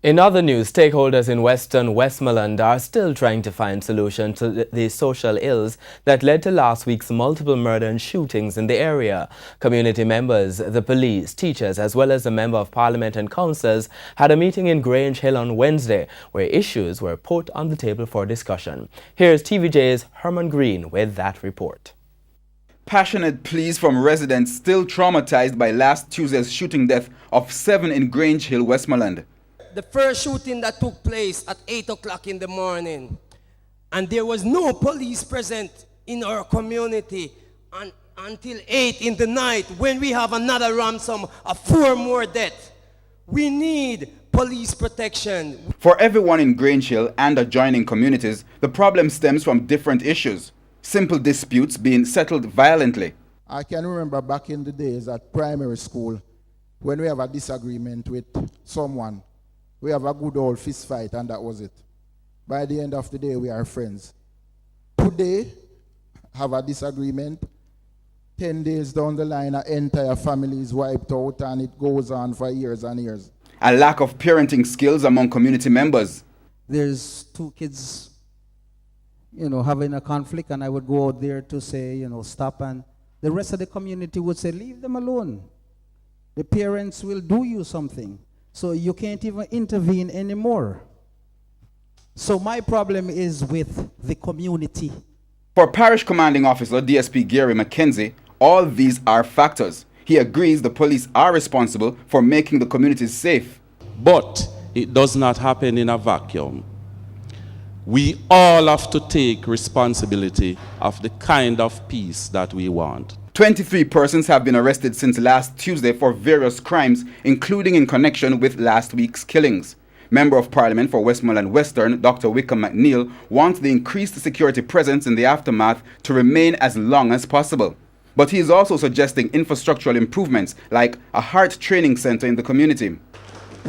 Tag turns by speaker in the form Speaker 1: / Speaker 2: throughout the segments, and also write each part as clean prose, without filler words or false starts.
Speaker 1: In other news, stakeholders in Western Westmoreland are still trying to find solutions to the social ills that led to last week's multiple murder and shootings in the area. Community members, the police, teachers, as well as a member of parliament and councillors had a meeting in Grange Hill on Wednesday where issues were put on the table for discussion. Here's TVJ's Herman Green with that report.
Speaker 2: Passionate pleas from residents still traumatized by last Tuesday's shooting death of 7 in Grange Hill, Westmoreland.
Speaker 3: The first shooting that took place at 8 o'clock in the morning, and there was no police present in our community until 8 in the night when we have another ransom of 4 more deaths. We need police protection.
Speaker 2: For everyone in Grange Hill and adjoining communities, the problem stems from different issues. Simple disputes being settled violently.
Speaker 4: I can remember back in the days at primary school when we have a disagreement with someone. We have a good old fist fight and that was it. By the end of the day, we are friends. Today, have a disagreement. 10 days down the line, an entire family is wiped out and it goes on for years and years.
Speaker 2: A lack of parenting skills among community members.
Speaker 5: There's 2 kids, having a conflict, and I would go out there to say, stop, and the rest of the community would say, leave them alone. The parents will do you something. So you can't even intervene anymore. So my problem is with the community.
Speaker 2: For Parish Commanding Officer DSP Gary McKenzie, all these are factors. He agrees the police are responsible for making the communities safe.
Speaker 6: But it does not happen in a vacuum. We all have to take responsibility of the kind of peace that we want.
Speaker 2: 23 persons have been arrested since last Tuesday for various crimes, including in connection with last week's killings. Member of Parliament for Westmoreland Western, Dr. Wickham McNeil, wants the increased security presence in the aftermath to remain as long as possible. But he is also suggesting infrastructural improvements like a heart training center in the community.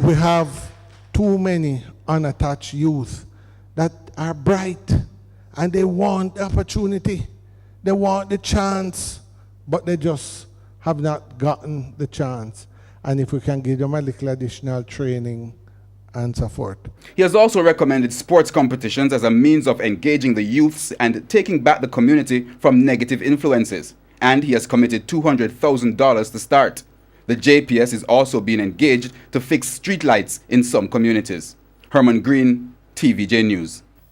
Speaker 7: We have too many unattached youth that are bright and they want the opportunity, they want the chance, but they just have not gotten the chance. And if we can give them a little additional training and so forth.
Speaker 2: He has also recommended sports competitions as a means of engaging the youths and taking back the community from negative influences. And he has committed $200,000 to start. The JPS is also being engaged to fix streetlights in some communities. Herman Green, TVJ News.